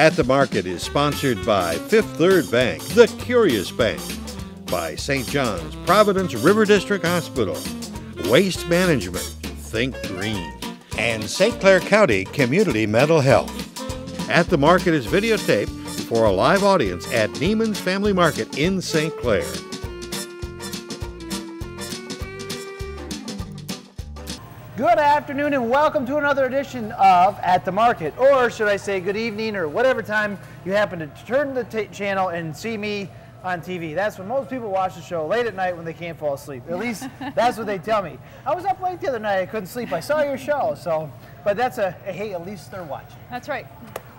At the Market is sponsored by Fifth Third Bank, The Curious Bank, by St. John's Providence River District Hospital, Waste Management, Think Green, and St. Clair County Community Mental Health. At the Market is videotaped for a live audience at Neiman's Family Market in St. Clair. Good afternoon and welcome to another edition of At the Market, or should I say good evening, or whatever time you happen to turn the channel and see me on TV. That's when most people watch the show, late at night when they can't fall asleep. At least that's what they tell me. I was up late the other night, I couldn't sleep. I saw your show, but that's hey, at least they're watching. That's right.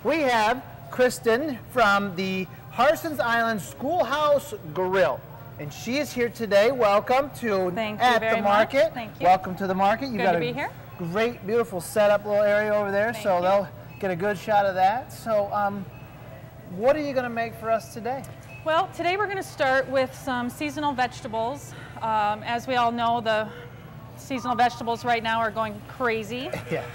We have Kristen from the Harsens Island Schoolhouse Grill. And she is here today. Welcome to At the Market. Thank you. Welcome to the market. You got a great, beautiful setup little area over there, so they'll get a good shot of that. So, what are you going to make for us today? Well, today we're going to start with some seasonal vegetables. As we all know, the seasonal vegetables right now are going crazy. Yes.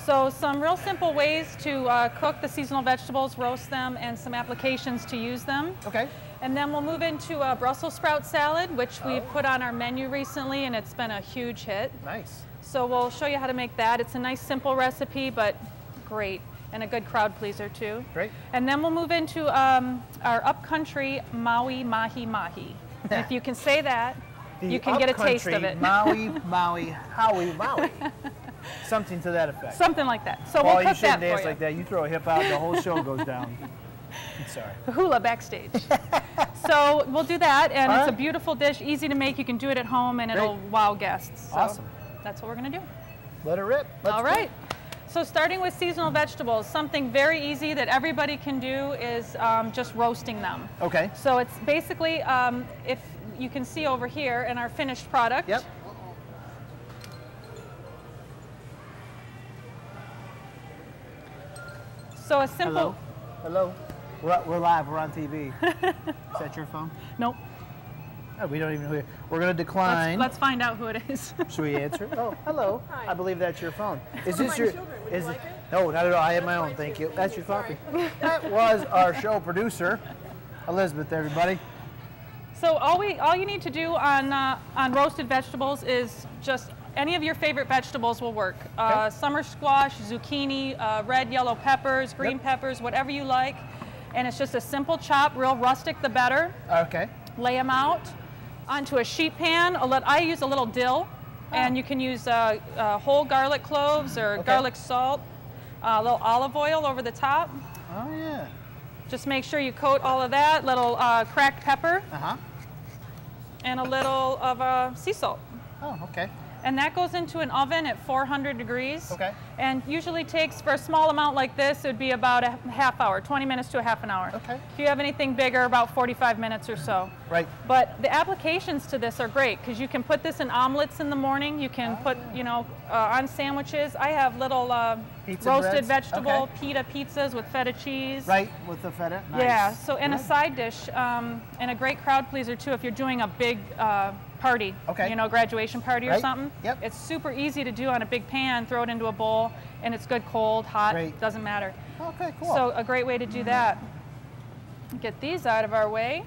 So, some real simple ways to cook the seasonal vegetables, roast them, and some applications to use them. Okay. And then we'll move into a Brussels sprout salad, which we've put on our menu recently, and it's been a huge hit. Nice. So we'll show you how to make that. It's a nice, simple recipe, but great, and a good crowd pleaser too. Great. And then we'll move into our UpCountry Maui Mahi Mahi. And if you can say that, you can get a taste of it. Maui, Howie, Maui. Something to that effect. Something like that. So we'll cook that for you. You shouldn't dance like that. You throw a hip out, the whole show goes down. I'm sorry. The hula backstage. So we'll do that, and it's right. a beautiful dish, easy to make. You can do it at home, and it'll wow guests. So awesome. That's what we're going to do. Let it rip. All right. So starting with seasonal vegetables, something very easy that everybody can do is just roasting them. Okay. So it's basically, if you can see over here in our finished product. Yep. So a simple. Hello. We're live. We're on TV. Is that your phone? Nope. Oh, we don't even know who. We're going to decline. Let's find out who it is. Should we answer? Oh, hello. Hi. I believe that's your phone. Is For this my your? children. Would you like it? No, not at all. I have my own. Thank you. That's your coffee. That was our show producer, Elizabeth. Everybody. So all you need to do on roasted vegetables is just any of your favorite vegetables will work. Okay. Summer squash, zucchini, red, yellow peppers, green peppers, whatever you like. And it's just a simple chop, real rustic the better. Okay. Lay them out onto a sheet pan. I use a little dill, and you can use whole garlic cloves or garlic salt, a little olive oil over the top. Oh, yeah. Just make sure you coat all of that, little cracked pepper, Uh-huh. and a little of sea salt. Oh, okay. And that goes into an oven at 400 degrees. Okay. And usually takes, for a small amount like this, it would be about a half hour, 20 minutes to a half an hour. Okay. If you have anything bigger, about 45 minutes or so. Right. But the applications to this are great because you can put this in omelets in the morning. You can put, on sandwiches. I have little roasted breads? vegetable Okay. pita pizzas with feta cheese. Right, with the feta. Nice. Yeah, so in a Good. side dish, and a great crowd pleaser too if you're doing a big party, Okay. Graduation party or Right. something. Yep. It's super easy to do on a big pan, throw it into a bowl, and it's good cold, hot, Great. doesn't matter. Okay, cool. So a great way to do that. Get these out of our way.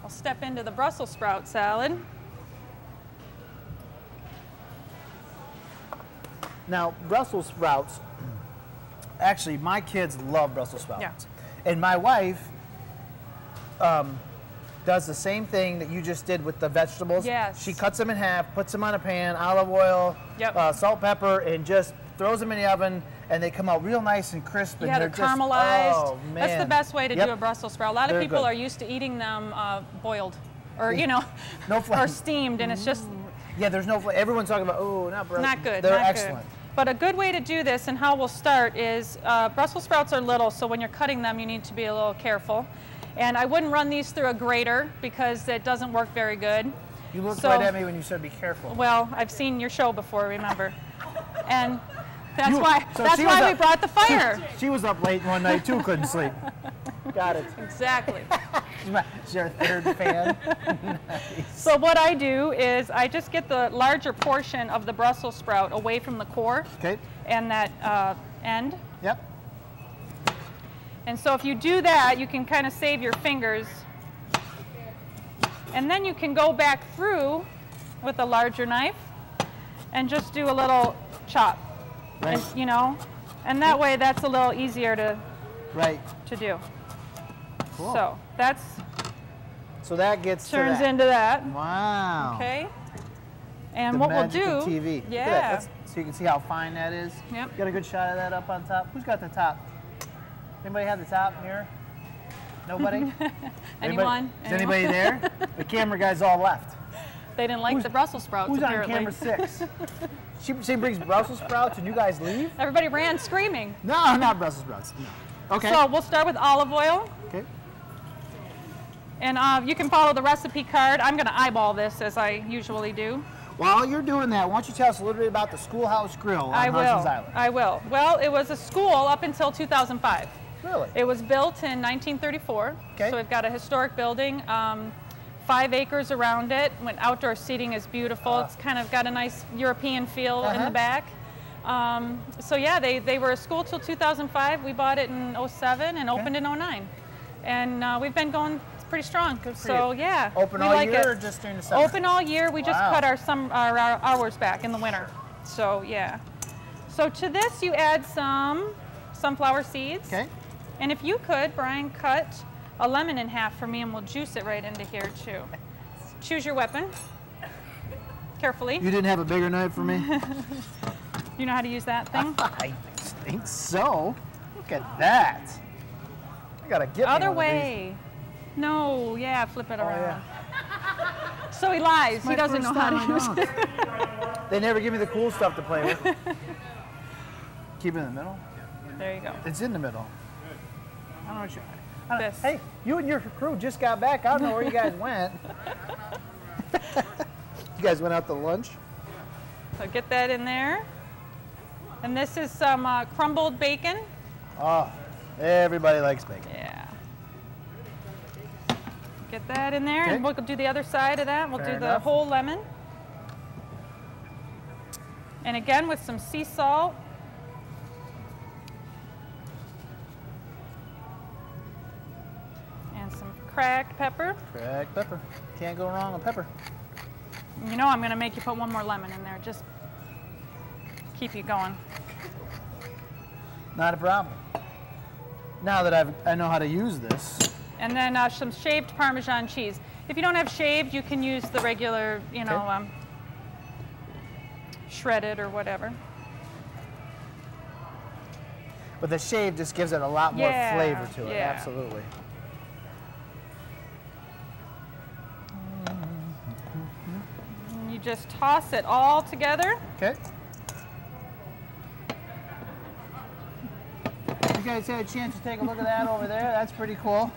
I'll step into the Brussels sprout salad. Now, Brussels sprouts, actually, my kids love Brussels sprouts. Yeah. And my wife does the same thing that you just did with the vegetables. Yes. She cuts them in half, puts them on a pan, olive oil, salt, pepper, and just throws them in the oven, and they come out real nice and crisp. Yeah, and they're just, caramelized. Oh, man. That's the best way to do a Brussels sprout. A lot of They're people good. are used to eating them boiled, or No flame. or steamed, and it's just Yeah, there's no flavor. Everyone's talking about, oh, not Brussels. not good. They're not excellent. Good. But a good way to do this, and how we'll start, is Brussels sprouts are little, so when you're cutting them, you need to be a little careful. And I wouldn't run these through a grater because it doesn't work very good. You looked right at me when you said be careful. Well, I've seen your show before, remember? And that's So why we brought the fire. She was up late one night too, couldn't sleep. Got it. Exactly. She's our third fan. Nice. So what I do is I just get the larger portion of the Brussels sprout away from the core Okay. and that end. Yep. And so if you do that, you can kind of save your fingers. And then you can go back through with a larger knife and just do a little chop. Right. And, you know, and that way that's a little easier to do. Cool. So that's so that gets turns to that. into that. Wow. Okay. And The what we'll magic of do, TV. Look at that. yeah. So you can see how fine that is. Yep. Got a good shot of that up on top. Who's got the top? Anybody have the top mirror? Nobody? Anyone? Is anybody there? The camera guys all left. They didn't like the Brussels sprouts. Who's apparently. on camera 6? She brings Brussels sprouts and you guys leave? Everybody ran screaming. No, not Brussels sprouts. No. Okay. So we'll start with olive oil. Okay. And you can follow the recipe card. I'm going to eyeball this as I usually do. While you're doing that, why don't you tell us a little bit about the Schoolhouse Grill on Harsens Island? I will. Well, it was a school up until 2005. Really? It was built in 1934. Okay. So we've got a historic building, 5 acres around it. When outdoor seating is beautiful. It's kind of got a nice European feel in the back. So yeah, they were a school till 2005. We bought it in 07 and opened in 09. And we've been going pretty strong. Good for so you. yeah. Open all year or just during the summer? Open all year. We just cut our hours back in the winter. So yeah. So to this you add some sunflower seeds. Okay. And if you could, Brian, cut a lemon in half for me and we'll juice it right into here too. Choose your weapon. Carefully. You didn't have a bigger knife for me? You know how to use that thing? I think so. Look at that. I gotta get Other me one way. No, yeah, flip it around. yeah. So he lies. He My doesn't first know how time, to use I it. They never give me the cool stuff to play with. Keep it in the middle. There you go. It's in the middle. I don't know what you. This. Hey, you and your crew just got back. I don't know where you guys went. You guys went out to lunch? So get that in there. And this is some crumbled bacon. Oh, everybody likes bacon. Yeah. Get that in there, Okay. and we'll do the other side of that. We'll Fair do the enough. whole lemon. And again with some sea salt. And some cracked pepper. Cracked pepper. Can't go wrong with pepper. You know I'm going to make you put one more lemon in there. Just keep you going. Not a problem. Now that I know how to use this. And then some shaved Parmesan cheese. If you don't have shaved, you can use the regular, you know, shredded or whatever. But the shave just gives it a lot more flavor to it. Yeah. Absolutely. And you just toss it all together. Okay. You guys had a chance to take a look at that over there. That's pretty cool.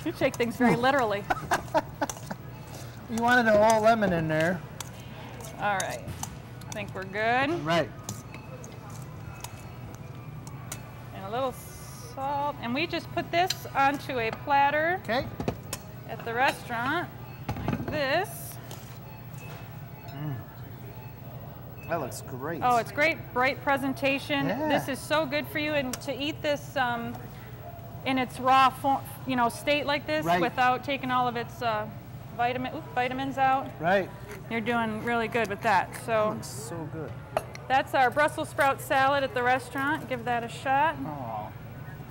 You take things very literally. You wanted a whole lemon in there. All right. I think we're good. Right. And a little salt. And we just put this onto a platter Okay. at the restaurant like this. That looks great. Oh, it's great, bright presentation. Yeah. This is so good for you, and to eat this in its raw form, you know, state like this, Right. without taking all of its vitamins out. Right. You're doing really good with that. That So looks so good. that's our Brussels sprout salad at the restaurant. Give that a shot. Oh.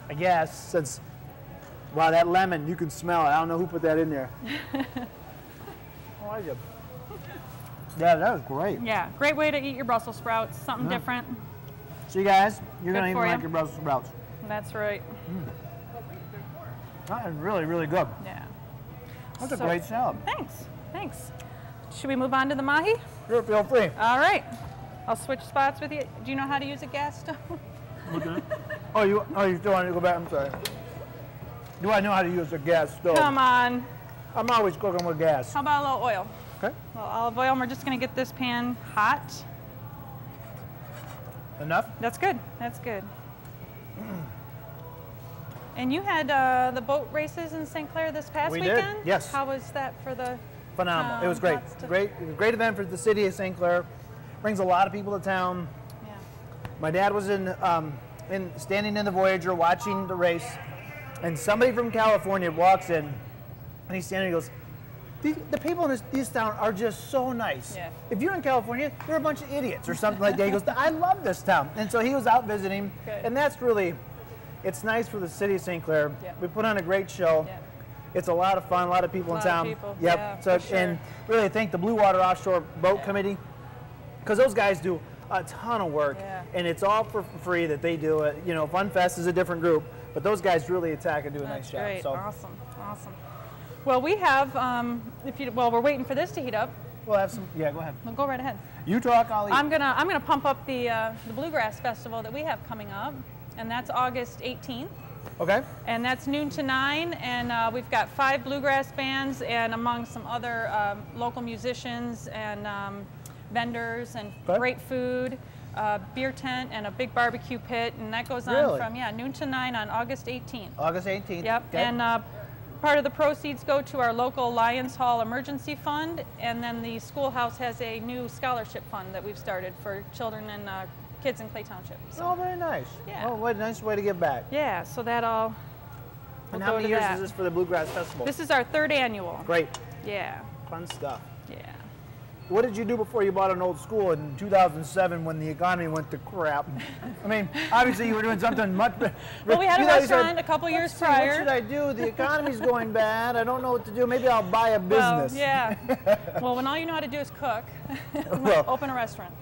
I guess since, wow, that lemon, you can smell it. I don't know who put that in there. Oh, I did. Yeah, that was great. Yeah, great way to eat your Brussels sprouts. Something different. So you guys, you're Good gonna even for like you. your Brussels sprouts. That's right. That is really, really good. Yeah. That's a So- great salad. Thanks. Thanks. Should we move on to the mahi? Sure, feel free. All right. I'll switch spots with you. Do you know how to use a gas stove? Oh, you still want to go back? I'm sorry. Do I know how to use a gas stove? Come on. I'm always cooking with gas. How about a little oil? Okay. A little olive oil, and we're just going to get this pan hot. Enough? That's good. That's good. And you had the boat races in St. Clair this past We did, weekend? yes. How was that for the... Phenomenal. It was great. lots to- Great. It was a great event for the city of St. Clair. Brings a lot of people to town. Yeah. My dad was in standing in the Voyager watching the race, and somebody from California walks in, and he's standing and he goes, the people in this town are just so nice. Yeah. If you're in California, you're a bunch of idiots or something like that. He goes, I love this town. And so he was out visiting. Good. And that's really, it's nice for the city of St. Clair. Yeah. We put on a great show. Yeah. It's a lot of fun, a lot of people in town. People. Yep. Yeah, So, for sure. and really thank the Blue Water Offshore Boat Committee, because those guys do a ton of work. Yeah. And it's all for free that they do it. You know, Fun Fest is a different group, but those guys really attack and do a nice job. Great. So Awesome. Awesome. Well, we have, while we're waiting for this to heat up, we'll have some, yeah, go ahead. we'll go right ahead. You talk, I'll eat. I'm gonna pump up the Bluegrass Festival that we have coming up, and that's August 18th. Okay. And that's noon to 9, and we've got 5 bluegrass bands, and among some other local musicians and vendors, and great food, beer tent, and a big barbecue pit, and that goes on from noon to 9 on August 18th. August 18th. Yep. Okay. And part of the proceeds go to our local Lions Hall Emergency Fund, and then the schoolhouse has a new scholarship fund that we've started for children and kids in Clay Township. So, Oh, very nice. Yeah. Oh, what a nice way to give back. yeah, so that all. And how many years is this for the Bluegrass Festival? This is our 3rd annual. Great. Yeah. Fun stuff. Yeah. What did you do before you bought an old school in 2007 when the economy went to crap? I mean, obviously you were doing something much better. Well, we had a restaurant a couple years prior. What should I do? The economy's going bad. I don't know what to do. Maybe I'll buy a Well, business. yeah. Well, when all you know how to do is cook, Well, open a restaurant.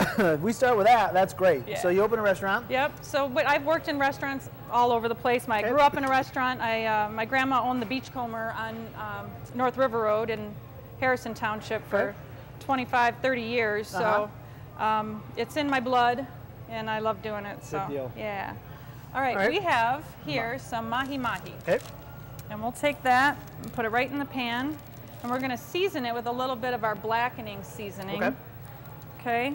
we start with that. That's great. Yeah. So you open a restaurant? Yep. So, but I've worked in restaurants all over the place. I grew up in a restaurant. My grandma owned the Beachcomber on North River Road in Harrison Township for 25, 30 years. So it's in my blood, and I love doing it. So Good deal. yeah. All right. We have here some mahi. Okay. And we'll take that and put it right in the pan. And we're going to season it with a little bit of our blackening seasoning. Okay. Okay.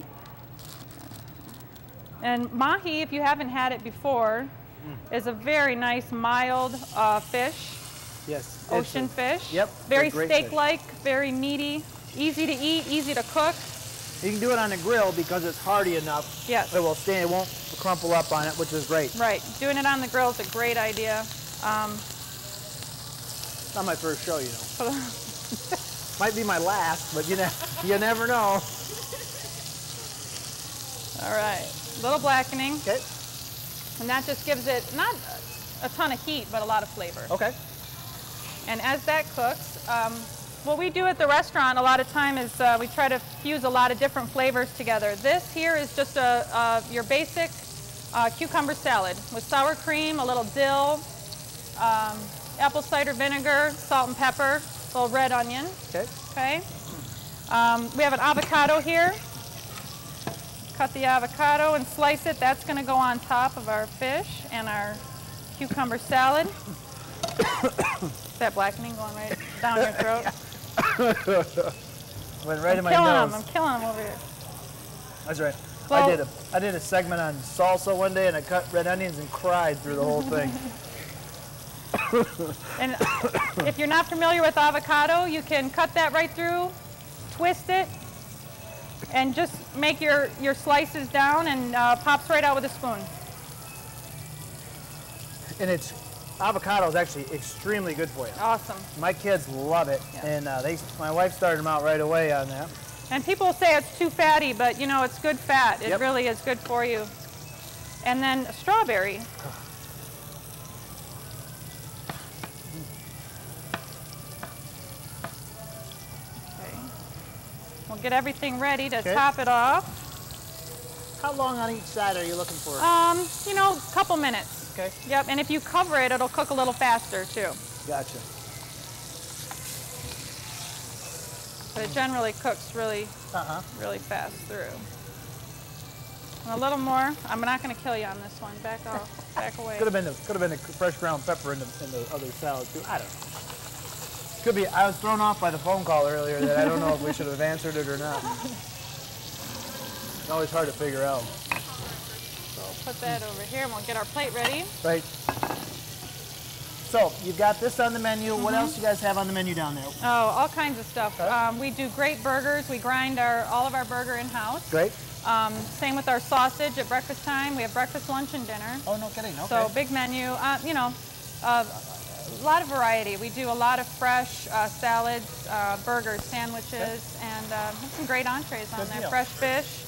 And mahi, if you haven't had it before, is a very nice, mild fish. Yes. Ocean fish. Yep. Very great fish. steak-like, very meaty, easy to eat, easy to cook. You can do it on the grill because it's hardy enough. Yes. It will stand. It won't crumple up on it, which is great. Right. Doing it on the grill is a great idea. Not my first show, you know. Might be my last, but you never know. All right. Little blackening. Okay. And that just gives it not a ton of heat, but a lot of flavor. Okay. And as that cooks, what we do at the restaurant a lot of time is we try to fuse a lot of different flavors together. This here is just your basic cucumber salad with sour cream, a little dill, apple cider vinegar, salt and pepper, a little red onion. Okay. Okay. We have an avocado here. Cut the avocado and slice it. That's going to go on top of our fish and our cucumber salad. Is that blackening going right down your throat? Went right in my nose. I'm killing them over here. That's right. Well, I did a segment on salsa one day, and I cut red onions and cried through the whole thing. And if you're not familiar with avocado, you can cut that right through, twist it, and just make your slices down, and pops right out with a spoon. And avocado is actually extremely good for you. Awesome. My kids love it, and my wife started them out right away on that. And people say it's too fatty, but you know, it's good fat. It really is good for you. And then a strawberry. Okay. We'll get everything ready to top it off. How long on each side are you looking for? You know, a couple minutes. Okay. Yep, and if you cover it, it'll cook a little faster too. Gotcha. But it generally cooks really, really fast through. And a little more. I'm not going to kill you on this one. Back off. Back away. Could have been the fresh ground pepper in the other salad too. I don't know. Could be. I was thrown off by the phone call earlier that I don't know if we should have answered it or not. It's always hard to figure out. So put that over here, and we'll get our plate ready. Right. So you've got this on the menu. What else you guys have on the menu down there? Oh, all kinds of stuff. Okay. We do great burgers. We grind all of our burger in-house. Great. Same with our sausage at breakfast time. We have breakfast, lunch, and dinner. Oh, no kidding. Okay. So big menu. You know, a lot of variety. We do a lot of fresh salads, burgers, sandwiches, and have some great entrees on there. Deal. Fresh fish,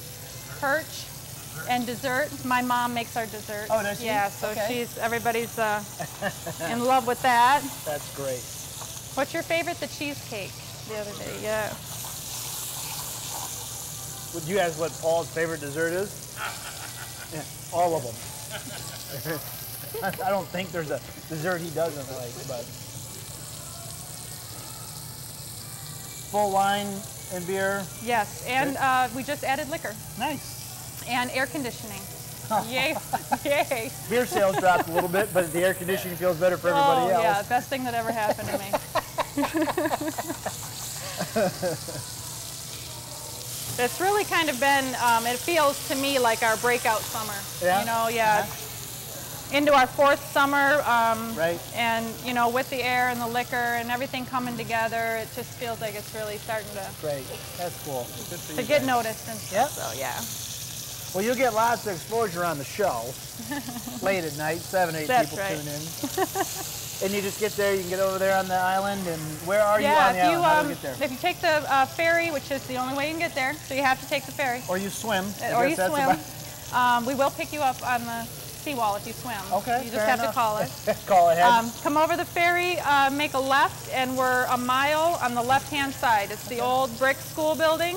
perch, and dessert. My mom makes our dessert. Oh, does she? Yeah, so Okay. everybody's in love with that. That's great. What's your favorite? The cheesecake the other day, yeah. Would you ask what Paul's favorite dessert is? Yeah, all of them. I don't think there's a dessert he doesn't like, but full wine and beer. Yes, and we just added liquor Nice. and air conditioning. Yay, yay. Beer sales dropped a little bit, but the air conditioning feels better for everybody else. Yeah, best thing that ever happened to me. It's really kind of been, it feels to me like our breakout summer. Yeah? You know, into our 4th summer. Right. And, you know, with the air and the liquor and everything coming together, it just feels like it's really starting to Great. That's cool. Good for to you get guys. noticed and stuff. Yep. So, yeah. Well, you'll get lots of exposure on the show. Late at night, 7, 8 That's people right. tune in. And you just get there, you can get over there on the island, and where are you on Yeah, the island? How do you get there? if you take the ferry, which is the only way you can get there, so you have to take the ferry. Or you swim. I Or guess you that's swim. We will pick you up on the seawall if you swim. Okay, You just fair have enough. to call us. Call ahead. Come over the ferry, make a left, and we're a mile on the left-hand side. It's the old brick school building,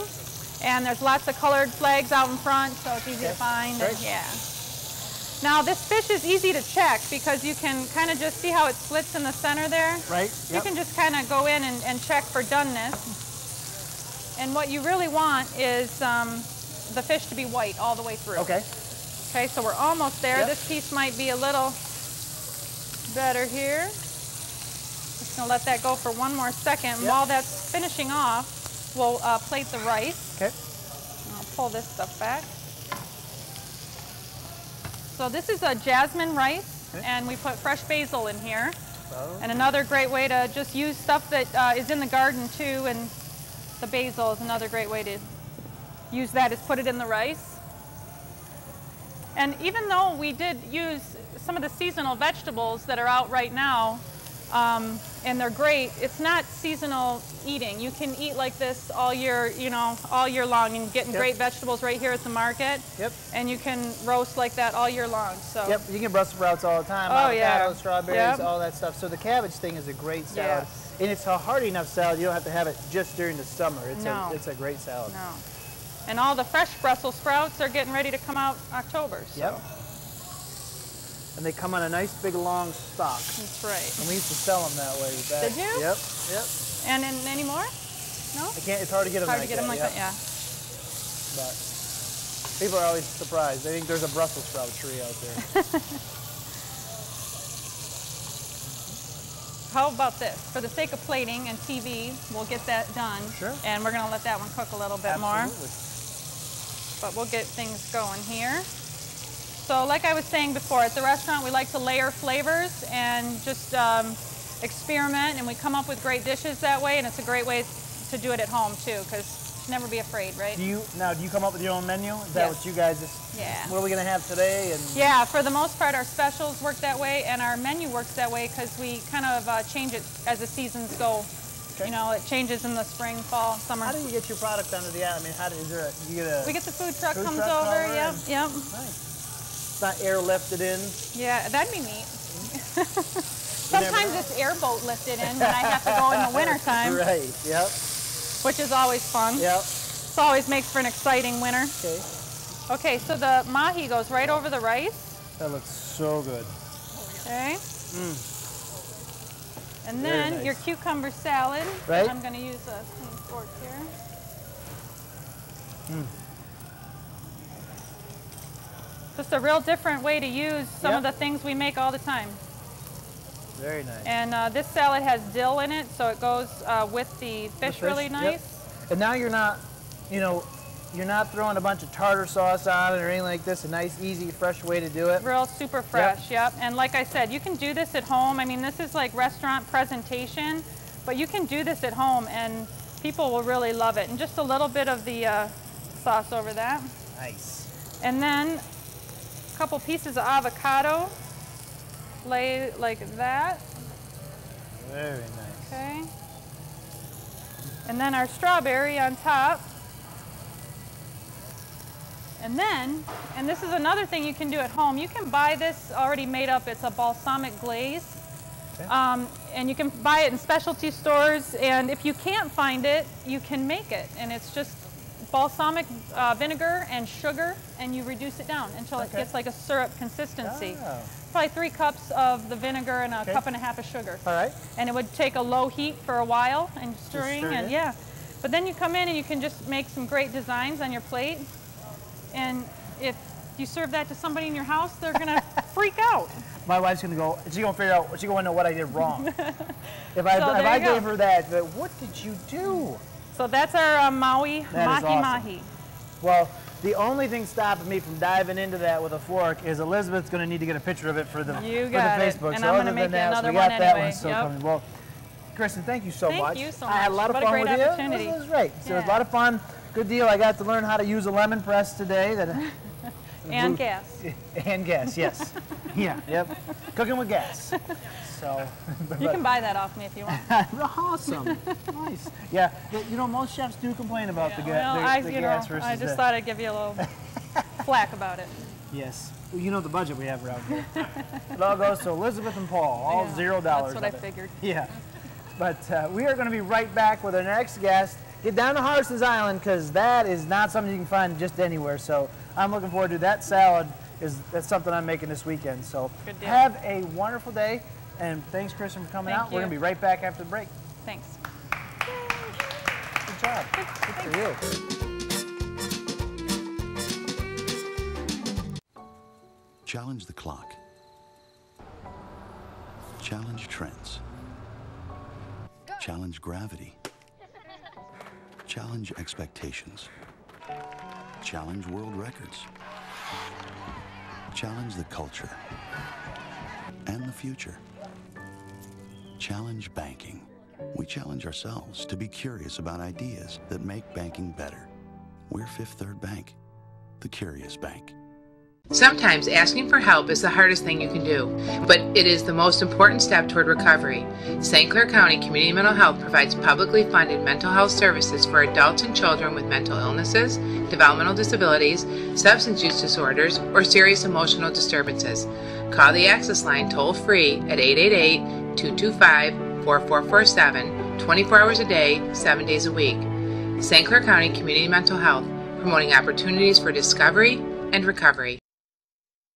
and there's lots of colored flags out in front, so it's easy to find. Great. And, yeah. Now, this fish is easy to check because you can kind of just see how it splits in the center there. Right. You can just kind of go in and check for doneness. And what you really want is the fish to be white all the way through. Okay. Okay, so we're almost there. Yep. This piece might be a little better here. Just gonna let that go for one more second. Yep. While that's finishing off, we'll plate the rice. Okay. I'll pull this stuff back. So this is a jasmine rice, and we put fresh basil in here. So, And another great way to just use stuff that is in the garden too, and the basil is another great way to use that, is put it in the rice. And even though we did use some of the seasonal vegetables that are out right now, and they're great, it's not seasonal eating. You can eat like this all year, you know, all year long, and getting great vegetables right here at the market. Yep. And you can roast like that all year long. So. Yep, you can Brussels sprouts all the time. Oh, yeah. Avocados, strawberries, Yep. all that stuff. So the cabbage thing is a great salad. Yes. And it's a hearty enough salad. You don't have to have it just during the summer. It's No. it's a great salad. No. And all the fresh Brussels sprouts are getting ready to come out October. So. Yep. And they come on a nice big long stalk. That's right. And we used to sell them that way. Back. Did you? Yep. Yep. And any more? No? I can't. It's hard to get them. Hard like to get them like that, yeah. But people are always surprised. They think there's a Brussels sprout tree out there. How about this? For the sake of plating and TV, we'll get that done. Sure. And we're going to let that one cook a little bit more. Absolutely. But we'll get things going here. So like I was saying before, at the restaurant we like to layer flavors and just experiment, and we come up with great dishes that way, and it's a great way to do it at home too, because never be afraid, right? Do you come up with your own menu? Is that Yes. what you guys just? Yeah. What are we gonna have today? And Yeah, for the most part our specials work that way, and our menu works that way because we kind of change it as the seasons go. Okay. You know, it changes in the spring, fall, summer. how do you get your product onto the island? I mean, you get a? We get the food truck Food comes truck over, over yep, and- yep. Nice. It's not airlifted in. Yeah, that'd be neat. Sometimes know. it's airboat lifted in when I have to go in the wintertime, Right. Yep. which is always fun. Yep. It always makes for an exciting winter. Okay. Okay, so the mahi goes right over the rice. That looks so good. Okay. And Very then nice. your cucumber salad. Right. I'm going to use a clean fork here. Just a real different way to use some of the things we make all the time. Very nice. And this salad has dill in it, so it goes with the fish fish, really yep. nice. And now you're not, you're not throwing a bunch of tartar sauce on it or anything like this. A nice, easy, fresh way to do it. Real super fresh, yep. And like I said, you can do this at home. I mean, this is like restaurant presentation, but you can do this at home and people will really love it. And just a little bit of the sauce over that. Nice. And then a couple pieces of avocado. Lay like that. Very nice. Okay. And then our strawberry on top. And then, and this is another thing you can do at home, you can buy this already made up. It's a balsamic glaze. Okay. And you can buy it in specialty stores, and if you can't find it, you can make it. And it's just balsamic vinegar and sugar, and you reduce it down until it gets like a syrup consistency. Oh. Probably 3 cups of the vinegar and a cup and a half of sugar. All right. And it would take a low heat for a while and stirring, and yeah. But then you come in and you can just make some great designs on your plate. And if you serve that to somebody in your house, they're gonna freak out. My wife's gonna go, she's gonna figure out, she's gonna know what I did wrong. If I gave her that, what did you do? So that's our mahi mahi. Well, the only thing stopping me from diving into that with a fork is Elizabeth's going to need to get a picture of it for the Facebook. And so I'm going to make another one anyway. Well, Kristen, thank you so much. Thank you so much. I had a lot of fun with you. It was great. So it was a lot of fun. Good deal. I got to learn how to use a lemon press today. And gas. And gas, yes. Yeah, yep. Cooking with gas. So, you can buy that off me if you want. Awesome. Nice. Yeah, you know, most chefs do complain about the gas versus I just thought I'd give you a little flack about it. Yes. Well, you know the budget we have around here. It all goes to Elizabeth and Paul, all $0. That's what I figured. Yeah. But we are going to be right back with our next guest. Get down to Harsens Island, because that is not something you can find just anywhere. So I'm looking forward to that salad. That's something I'm making this weekend. So have a wonderful day. And thanks, Kristen, for coming out. We're going to be right back after the break. Thanks. Good job. Good for you. Challenge the clock. Challenge trends. Challenge gravity. Challenge expectations. Challenge world records. Challenge the culture and the future. Challenge banking. We challenge ourselves to be curious about ideas that make banking better. We're Fifth Third Bank, the curious bank. Sometimes asking for help is the hardest thing you can do, but it is the most important step toward recovery. St. Clair County Community Mental Health provides publicly funded mental health services for adults and children with mental illnesses, developmental disabilities, substance use disorders, or serious emotional disturbances. Call the Access Line toll-free at 888-225-4447, 24 hours a day, 7 days a week. St. Clair County Community Mental Health, promoting opportunities for discovery and recovery.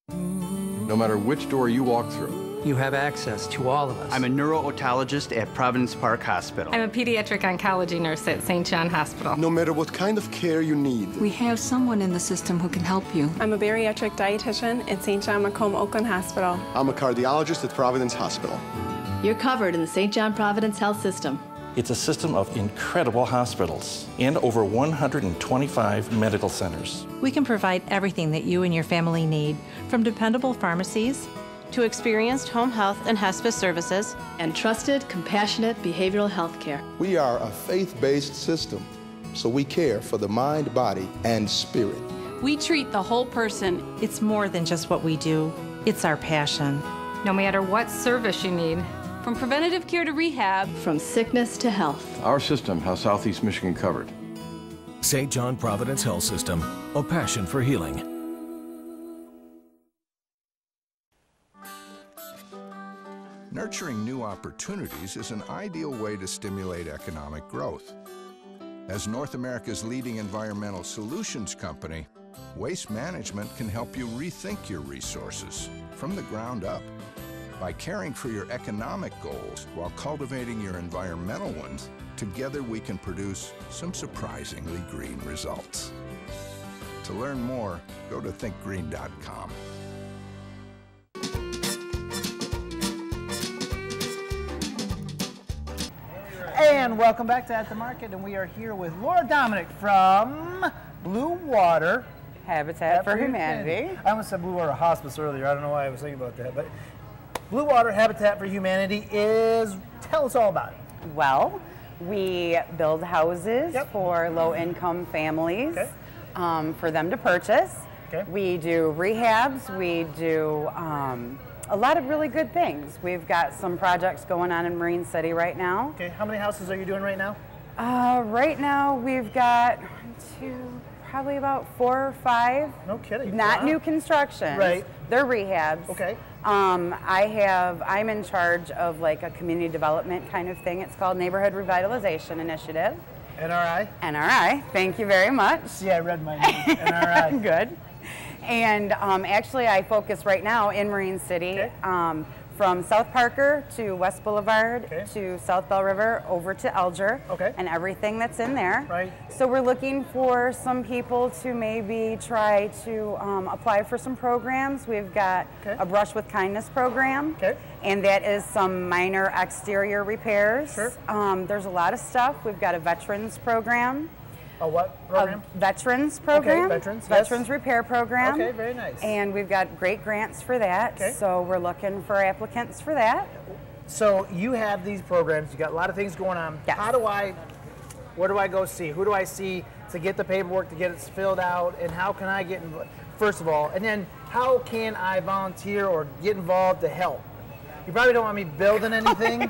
No matter which door you walk through, you have access to all of us. I'm a neuro-otologist at Providence Park Hospital. I'm a pediatric oncology nurse at St. John Hospital. No matter what kind of care you need, we have someone in the system who can help you. I'm a bariatric dietitian at St. John Macomb Oakland Hospital. I'm a cardiologist at Providence Hospital. You're covered in the St. John Providence Health System. It's a system of incredible hospitals and over 125 medical centers. We can provide everything that you and your family need, from dependable pharmacies to experienced home health and hospice services and trusted, compassionate behavioral health care. We are a faith-based system, so we care for the mind, body, and spirit. We treat the whole person. It's more than just what we do. It's our passion. No matter what service you need, from preventative care to rehab, from sickness to health, our system has Southeast Michigan covered. St. John Providence Health System, a passion for healing. Nurturing new opportunities is an ideal way to stimulate economic growth. As North America's leading environmental solutions company, Waste Management can help you rethink your resources from the ground up. By caring for your economic goals while cultivating your environmental ones, together we can produce some surprisingly green results. To learn more, go to thinkgreen.com. And welcome back to At the Market, and we are here with Laura Dominic from Blue Water Habitat for Humanity. I almost said Blue Water Hospice earlier. I don't know why I was thinking about that. But Blue Water Habitat for Humanity is, tell us all about it. Well, we build houses for low-income families for them to purchase. We do rehabs. We do a lot of really good things. We've got some projects going on in Marine City right now. Okay, how many houses are you doing right now? Right now we've got probably about 4 or 5. No kidding. Not new construction. Right. They're rehabs. Okay. I'm in charge of like a community development kind of thing. It's called Neighborhood Revitalization Initiative. NRI? NRI. Thank you very much. Yeah, I read my name. NRI. Good. And actually, I focus right now in Marine City, from South Parker to West Boulevard to South Bell River over to Alger, and everything that's in there. Right. So we're looking for some people to maybe try to apply for some programs. We've got a Brush with Kindness program, and that is some minor exterior repairs. Sure. There's a lot of stuff. We've got a veterans program. A what program? A veterans program. Okay, veterans. Veterans repair program. Okay, very nice. And we've got great grants for that. So we're looking for applicants for that. So you have these programs. You got a lot of things going on. Yes. Where do I go see? Who do I see to get the paperwork to get it filled out? And how can I get involved? First of all, and then how can I volunteer or get involved to help? You probably don't want me building anything.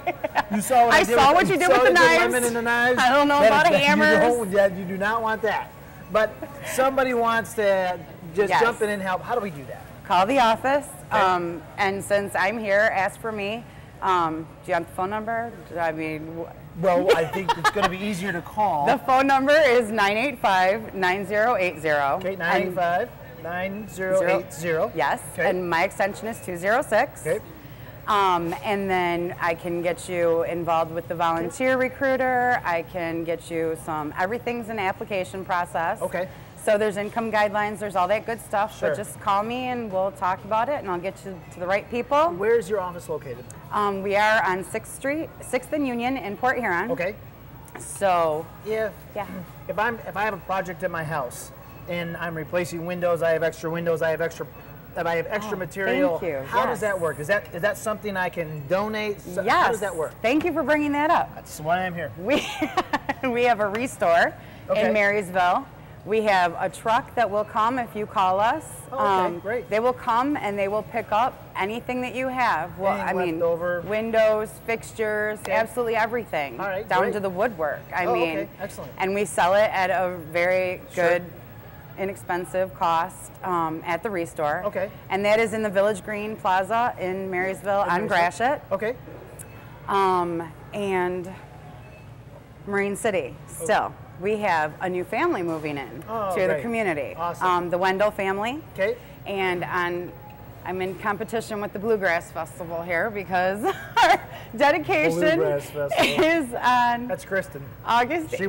You saw what I did. Saw what you did with the knives. And the knives. I don't know about hammers. You do not want that. But somebody wants to just jump in and help. How do we do that? Call the office. And since I'm here, ask for me. Do you have the phone number? I mean, well, I think it's going to be easier to call. The phone number is 985-9080. Okay, 985-9080. Yes, and my extension is 206. Okay. And then I can get you involved with the volunteer recruiter. I can get you everything's an application process. Okay. So there's income guidelines, there's all that good stuff. Sure. So just call me and we'll talk about it and I'll get you to the right people. Where's your office located? We are on 6th Street, 6th and Union in Port Huron. Okay. So if I have a project at my house and I'm replacing windows, I have extra windows, I have extra material. Thank you. How does that work? Is that something I can donate? Yes. How does that work? Thank you for bringing that up. That's why I'm here. We have a restore in Marysville. We have a truck that will come if you call us. Great. They will come and they will pick up anything that you have. Well, leftover. Windows, fixtures, absolutely everything. All right, down great. to the woodwork. Okay, excellent. And we sell it at a very good, inexpensive cost at the restore. Okay. And that is in the Village Green Plaza in Marysville on Gratiot. Okay. And Marine City still. We have a new family moving in to the community. Awesome. The Wendell family. Okay. And I'm in competition with the Bluegrass Festival here because our dedication is on. That's Kristen. August. She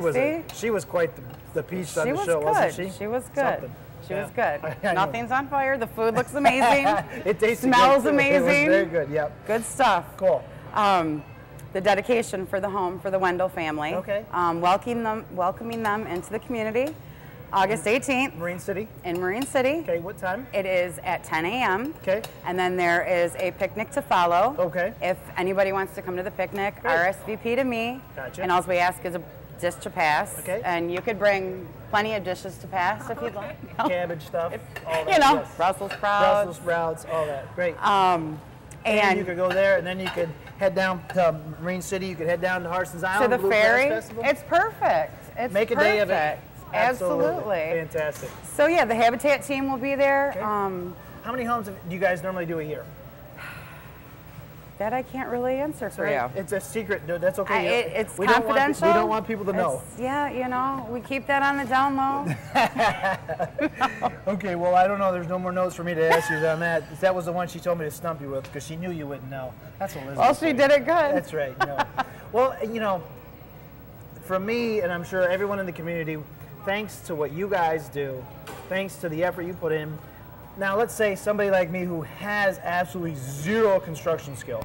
was quite the peach on the show, wasn't she? She was good. Something. She was good. Nothing's on fire. The food looks amazing. It tastes smells good. amazing. It was very good. Yep. Good stuff. Cool. The dedication for the home for the Wendell family. Okay. Welcoming them into the community. August 18th. Marine City. In Marine City. Okay, what time? It is at 10 a.m. Okay. And then there is a picnic to follow. Okay. If anybody wants to come to the picnic, Great. RSVP to me. Gotcha. And all we ask is a dish to pass. Okay. And you could bring plenty of dishes to pass if you'd like. Cabbage stuff, all that. Yes. Brussels sprouts. Brussels sprouts, all that. Great. And you could go there, and then you could head down to Marine City. You could head down to Harsens Island. To the Bluegrass ferry. Festival. It's perfect. It's Make a perfect. day of it. Absolutely. Fantastic. So yeah, the Habitat team will be there. Okay. How many homes do you guys normally do a year? That I can't really answer for you. It's a secret, dude. That's okay. It's confidential. We don't want people to know. We keep that on the down low. Okay, well, I don't know. There's no more notes for me to ask you on that. That was the one she told me to stump you with because she knew you wouldn't know. That's what Elizabeth Well, she did it good. That's right. Well, for me, and I'm sure everyone in the community, thanks to what you guys do, thanks to the effort you put in. Now, let's say somebody like me who has absolutely zero construction skill.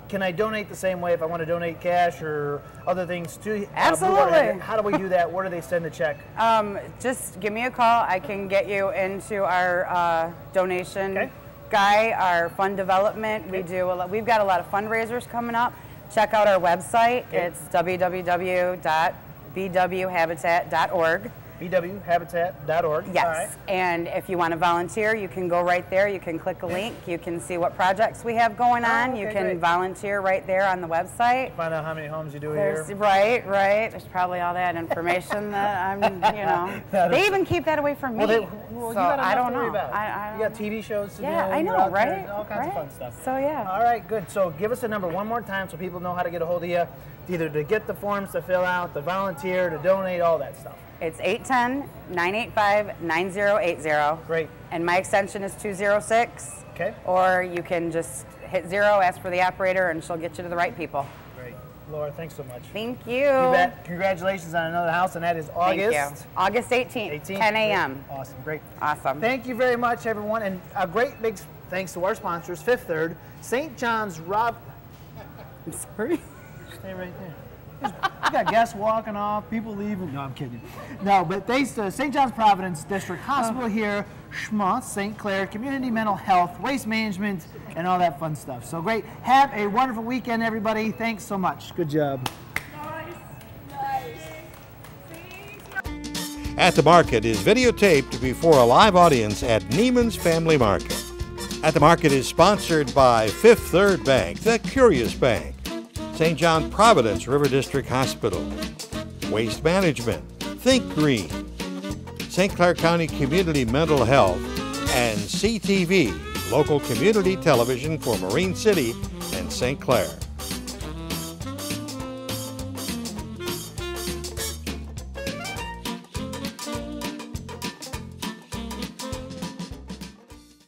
can I donate the same way if I want to donate cash or other things too? Absolutely. How do we do that? Where do they send the check? Just give me a call. I can get you into our donation guy, our fund development. We do. We've got a lot of fundraisers coming up. Check out our website. It's www.bwhabitat.org. bwhabitat.org. Yes, right. And if you want to volunteer, you can go right there. You can click a link. You can see what projects we have going on. You can volunteer right there on the website. Find out how many homes you do here. Right. There's probably all that information that I'm, they even keep that away from me. So I don't know. You got TV shows to do. I know, right? All kinds of fun stuff. So yeah. All right, good. So give us a number one more time so people know how to get a hold of you, either to get the forms to fill out, to volunteer, to donate, all that stuff. It's 810-985-9080. Great. And my extension is 206. Okay. Or you can just hit 0, ask for the operator, and she'll get you to the right people. Great. Laura, thanks so much. Thank you. You bet. Congratulations on another house, and that is August? Thank you. August 18th, 10 a.m. Awesome. Great. Awesome. Thank you very much, everyone, and a great big thanks to our sponsors, Fifth Third, St. John's I'm sorry. Stay right there. You got guests walking off, people leaving. No, I'm kidding. No, but thanks to St. John's Providence District Hospital here, SHMA, St. Clair, Community Mental Health, Waste Management, and all that fun stuff. So great. Have a wonderful weekend, everybody. Thanks so much. Good job. At the Market is videotaped before a live audience at Neiman's Family Market. At the Market is sponsored by Fifth Third Bank, the Curious Bank, St. John Providence River District Hospital, Waste Management, Think Green, St. Clair County Community Mental Health, and CTV, local community television for Marine City and St. Clair.